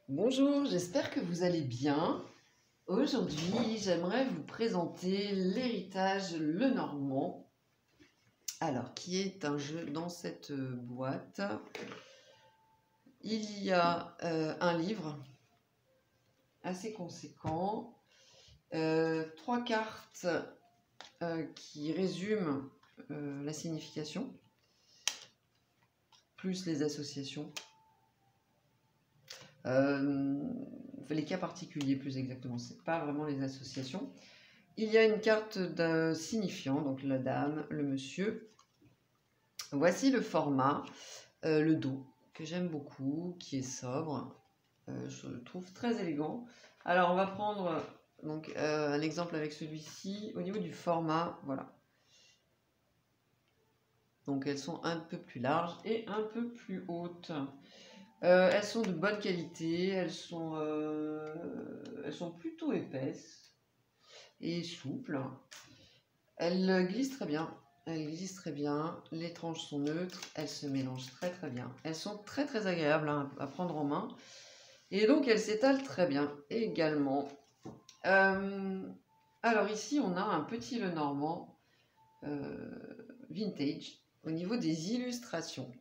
Bonjour, j'espère que vous allez bien. Aujourd'hui, j'aimerais vous présenter l'héritage Lenormand. Alors, qui est un jeu dans cette boîte. Il y a un livre assez conséquent, 3 cartes qui résument la signification, plus les associations. Les cas particuliers plus exactement, c'est pas vraiment les associations. Il y a une carte d'un signifiant, donc la dame, le monsieur. Voici le format, le dos, que j'aime beaucoup, qui est sobre, je le trouve très élégant. Alors on va prendre donc, un exemple avec celui-ci, au niveau du format, voilà. Donc elles sont un peu plus larges et un peu plus hautes. Elles sont de bonne qualité, elles sont plutôt épaisses et souples. Elles glissent très bien. Elles glissent très bien. Les tranches sont neutres. Elles se mélangent très très bien. Elles sont très très agréables à prendre en main. Et donc elles s'étalent très bien également. Alors ici on a un petit Lenormand vintage au niveau des illustrations.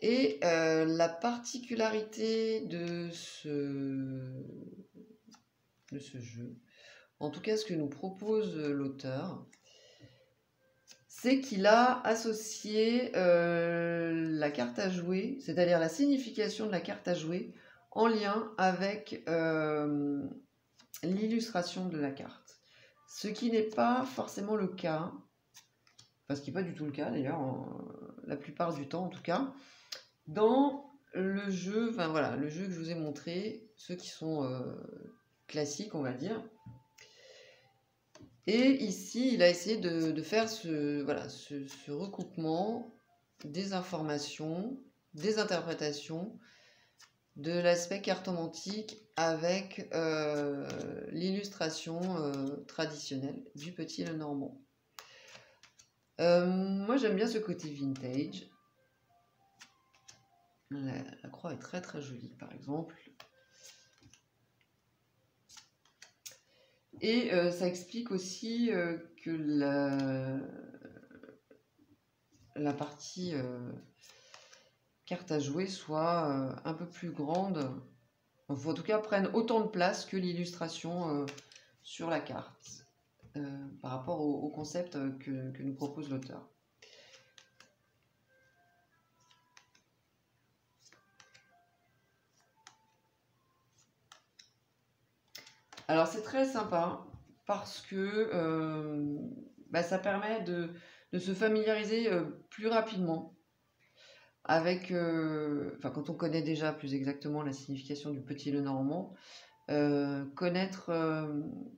Et la particularité de ce jeu, en tout cas ce que nous propose l'auteur, c'est qu'il a associé la carte à jouer, c'est-à-dire la signification de la carte à jouer, en lien avec l'illustration de la carte. Ce qui n'est pas forcément le cas, enfin ce qui n'est pas du tout le cas d'ailleurs, la plupart du temps en tout cas, dans le jeu, enfin voilà, le jeu que je vous ai montré, ceux qui sont classiques on va dire. Et ici, il a essayé de faire ce recoupement des informations, des interprétations, de l'aspect cartomantique avec l'illustration traditionnelle du petit Lenormand. Moi, j'aime bien ce côté vintage. La croix est très très jolie, par exemple. Et ça explique aussi que la partie carte à jouer soit un peu plus grande, enfin, en tout cas prenne autant de place que l'illustration sur la carte par rapport au concept que nous propose l'auteur. Alors c'est très sympa parce que ça permet de se familiariser plus rapidement avec, quand on connaît déjà plus exactement la signification du petit Lenormand, connaître,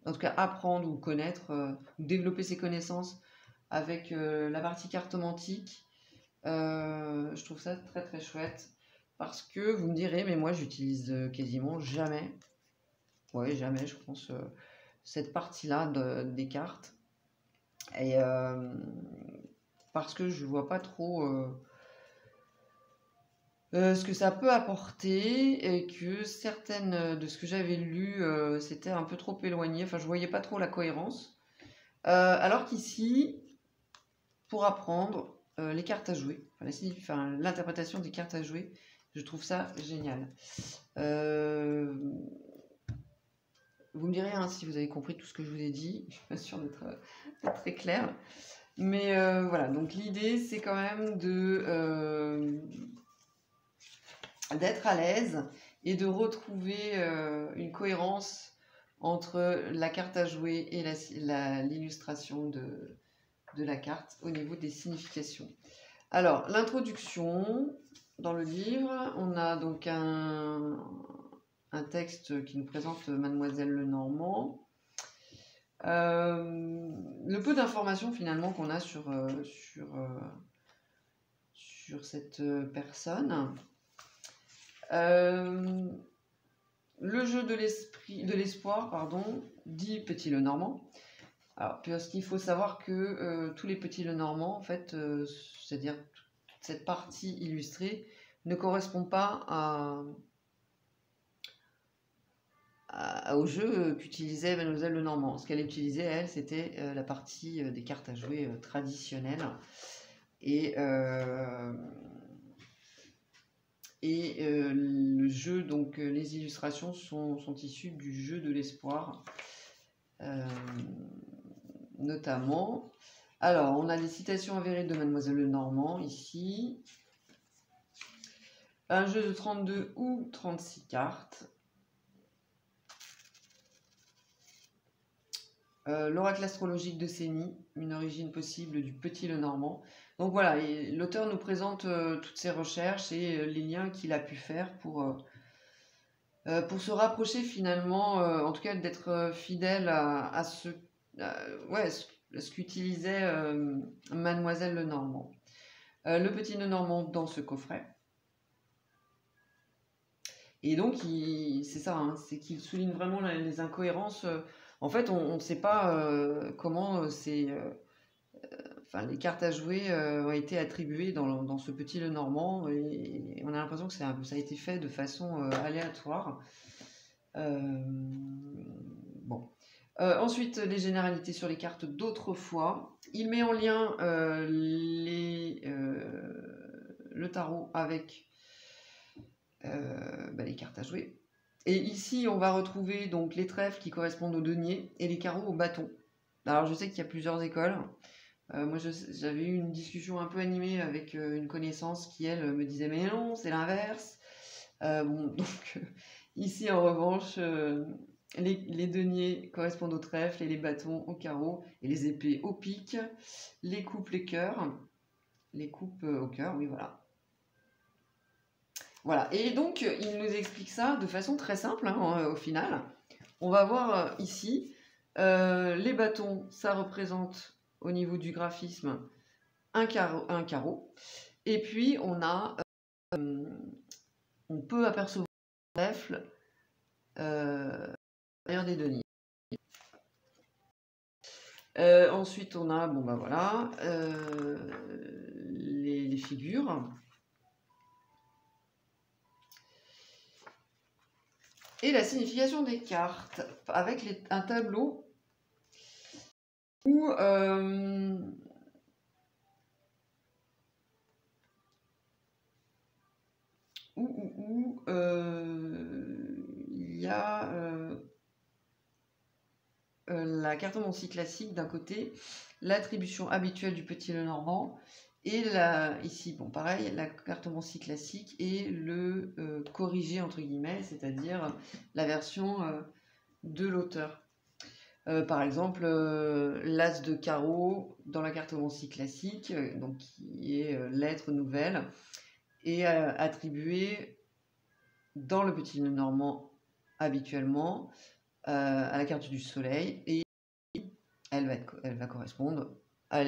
en tout cas apprendre ou connaître, développer ses connaissances avec la partie cartomantique, je trouve ça très très chouette parce que vous me direz, mais moi j'utilise quasiment jamais, ouais jamais je pense, cette partie-là des cartes et parce que je vois pas trop ce que ça peut apporter et que certaines de ce que j'avais lu c'était un peu trop éloigné, enfin je voyais pas trop la cohérence, alors qu'ici pour apprendre les cartes à jouer, l'interprétation des cartes à jouer, je trouve ça génial. Vous me direz si vous avez compris tout ce que je vous ai dit, je suis pas sûre d'être très claire, mais voilà, donc l'idée c'est quand même d'être à l'aise et de retrouver une cohérence entre la carte à jouer et l'illustration de la carte au niveau des significations. Alors, l'introduction, dans le livre, on a donc un texte qui nous présente Mademoiselle Lenormand. Le peu d'informations finalement qu'on a sur cette personne. Le jeu de l'espoir, pardon, dit Petit Lenormand. Alors, parce qu'il faut savoir que tous les petits Lenormand, en fait, c'est-à-dire cette partie illustrée, ne correspond pas au jeu qu'utilisait Mademoiselle Lenormand. Ce qu'elle utilisait, elle, c'était la partie des cartes à jouer traditionnelles. Et le jeu, donc les illustrations sont issues du jeu de l'espoir, notamment. Alors, on a les citations avérées de Mademoiselle Lenormand ici. Un jeu de 32 ou 36 cartes. L'oracle astrologique de Séni, une origine possible du petit Lenormand. Donc voilà, l'auteur nous présente toutes ses recherches et les liens qu'il a pu faire pour se rapprocher finalement, en tout cas d'être fidèle à ce qu'utilisait Mademoiselle Lenormand. Le petit Lenormand dans ce coffret. Et donc, c'est ça, hein, c'est qu'il souligne vraiment les incohérences. En fait, on ne sait pas comment les cartes à jouer ont été attribuées dans ce petit Lenormand. Et on a l'impression que ça a été fait de façon aléatoire. Bon. Ensuite, les généralités sur les cartes d'autrefois. Il met en lien le tarot avec les cartes à jouer. Et ici, on va retrouver donc les trèfles qui correspondent aux deniers et les carreaux au bâton. Alors, je sais qu'il y a plusieurs écoles. Moi, j'avais eu une discussion un peu animée avec une connaissance qui, elle, me disait « Mais non, c'est l'inverse ». Donc, ici, en revanche, les deniers correspondent aux trèfles et les bâtons aux carreaux et les épées au pic, les coupes, les cœurs. Les coupes au cœur, oui, voilà. Voilà, et donc il nous explique ça de façon très simple, hein, au final. On va voir ici, les bâtons, ça représente au niveau du graphisme un carreau. Et puis on peut apercevoir le trèfle derrière des deniers. Ensuite on a, les figures. Et la signification des cartes, avec un tableau où il y a la cartomancie classique d'un côté, l'attribution habituelle du petit Lenormand, et ici, bon pareil, la cartomancie classique et le corrigé entre guillemets, c'est-à-dire la version de l'auteur. Par exemple, l'as de carreau dans la cartomancie classique, donc qui est lettre nouvelle, est attribué dans le petit Lenormand habituellement à la carte du soleil, et elle va correspondre à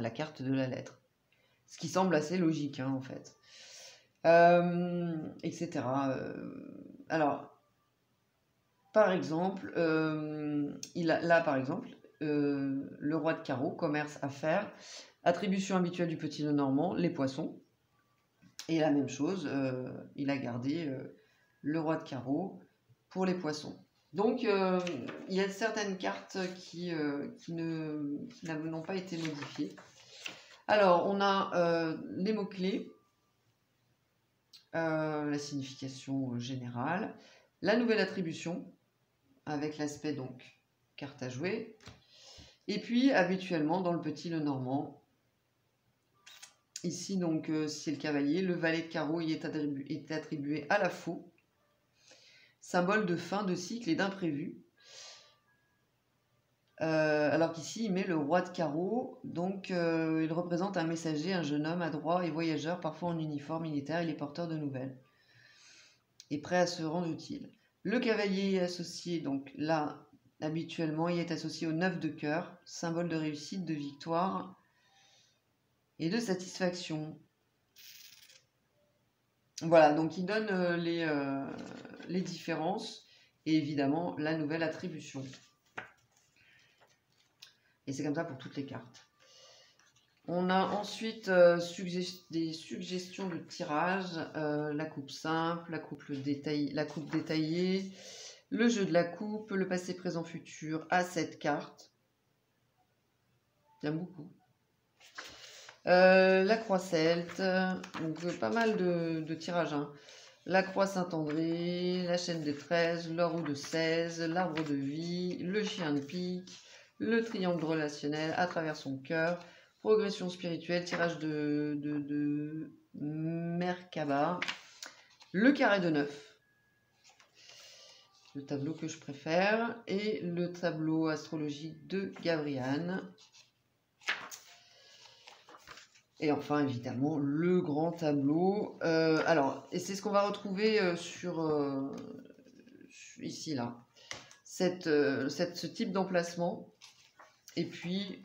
la carte de la lettre. Ce qui semble assez logique, hein, en fait. Etc. Alors, par exemple, par exemple, le roi de carreau, commerce, affaires, attribution habituelle du petit Lenormand, les poissons. Et la même chose, il a gardé le roi de carreau pour les poissons. Donc, il y a certaines cartes qui n'ont pas été modifiées. Alors, on a les mots-clés, la signification générale, la nouvelle attribution, avec l'aspect donc carte à jouer, et puis habituellement dans le petit Lenormand, ici donc c'est le cavalier, le valet de carreau y est attribué à la faux, symbole de fin de cycle et d'imprévu. Alors qu'ici il met le roi de carreau, donc il représente un messager, un jeune homme adroit et voyageur, parfois en uniforme militaire, il est porteur de nouvelles et prêt à se rendre utile. Le cavalier est associé, donc là habituellement il est associé au 9 de cœur, symbole de réussite, de victoire et de satisfaction. Voilà, donc il donne les différences et évidemment la nouvelle attribution. Et c'est comme ça pour toutes les cartes. On a ensuite des suggestions de tirage, la coupe simple, la coupe détaillée, le jeu de la coupe, le passé, présent, futur à 7 cartes. J'aime beaucoup. La croix celte, donc pas mal de tirages. Hein. La croix Saint-André, la chaîne de 13, l'or de 16, l'arbre de vie, le chien de pique, le triangle relationnel à travers son cœur, progression spirituelle, tirage de Merkaba, le carré de 9, le tableau que je préfère, et le tableau astrologique de Gabriane. Et enfin, évidemment, le grand tableau. Alors, et c'est ce qu'on va retrouver ici, là. Ce type d'emplacement. Et puis,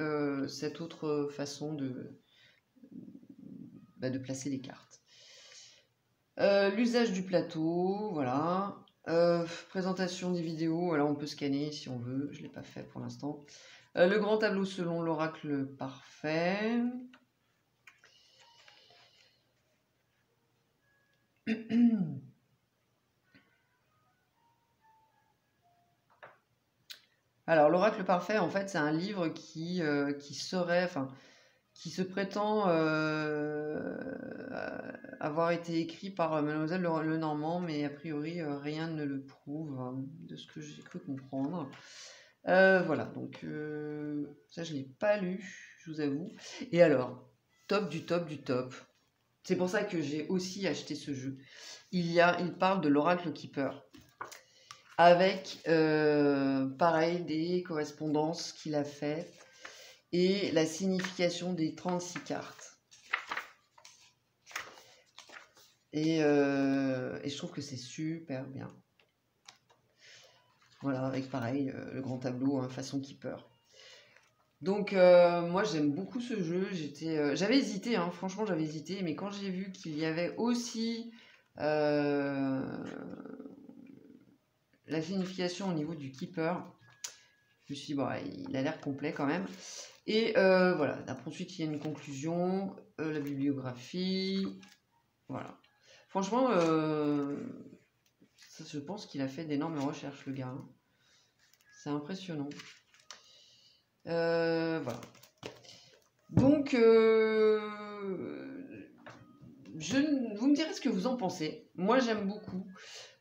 cette autre façon de placer les cartes. L'usage du plateau, voilà. Présentation des vidéos. Alors, on peut scanner si on veut. Je ne l'ai pas fait pour l'instant. Le grand tableau selon l'oracle parfait. Alors, l'oracle parfait, en fait, c'est un livre qui se prétend avoir été écrit par Mademoiselle Lenormand, mais a priori, rien ne le prouve, hein, de ce que j'ai cru comprendre. Voilà, donc ça, je ne l'ai pas lu, je vous avoue. Et alors, top du top du top. C'est pour ça que j'ai aussi acheté ce jeu. Il parle de l'oracle Keeper. Avec, pareil, des correspondances qu'il a faites et la signification des 36 cartes. Et je trouve que c'est super bien. Voilà, avec pareil, le grand tableau, hein, façon Keeper. Donc, moi, j'aime beaucoup ce jeu. J'avais hésité, hein, franchement, j'avais hésité, mais quand j'ai vu qu'il y avait aussi la signification au niveau du Keeper, je me suis dit, bon, il a l'air complet quand même. Et voilà, après ensuite, il y a une conclusion, la bibliographie, voilà. Franchement, je pense qu'il a fait d'énormes recherches, le gars. Hein. C'est impressionnant. Voilà. Donc, vous me direz ce que vous en pensez. Moi, j'aime beaucoup.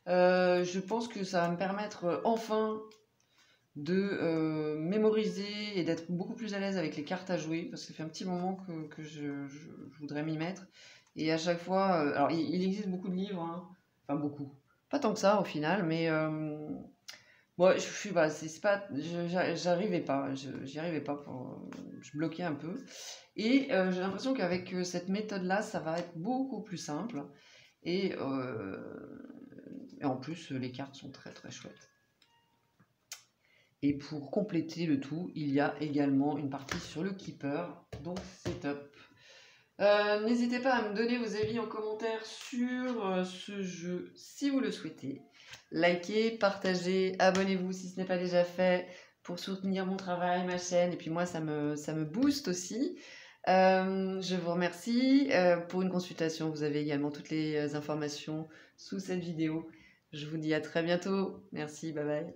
Je pense que ça va me permettre enfin de mémoriser et d'être beaucoup plus à l'aise avec les cartes à jouer, parce que ça fait un petit moment que je voudrais m'y mettre. Et à chaque fois, alors il existe beaucoup de livres, hein. Enfin beaucoup, pas tant que ça au final, mais moi je suis pas, j'arrivais pas, j'y arrivais pas, je bloquais un peu. Et j'ai l'impression qu'avec cette méthode-là, ça va être beaucoup plus simple. Et en plus, les cartes sont très très chouettes. Et pour compléter le tout, il y a également une partie sur le Keeper, donc c'est top. N'hésitez pas à me donner vos avis en commentaire sur ce jeu si vous le souhaitez. Likez, partagez, abonnez-vous si ce n'est pas déjà fait pour soutenir mon travail, ma chaîne, et puis moi ça me booste aussi. Je vous remercie. Pour une consultation, vous avez également toutes les informations sous cette vidéo. Je vous dis à très bientôt. Merci, bye bye.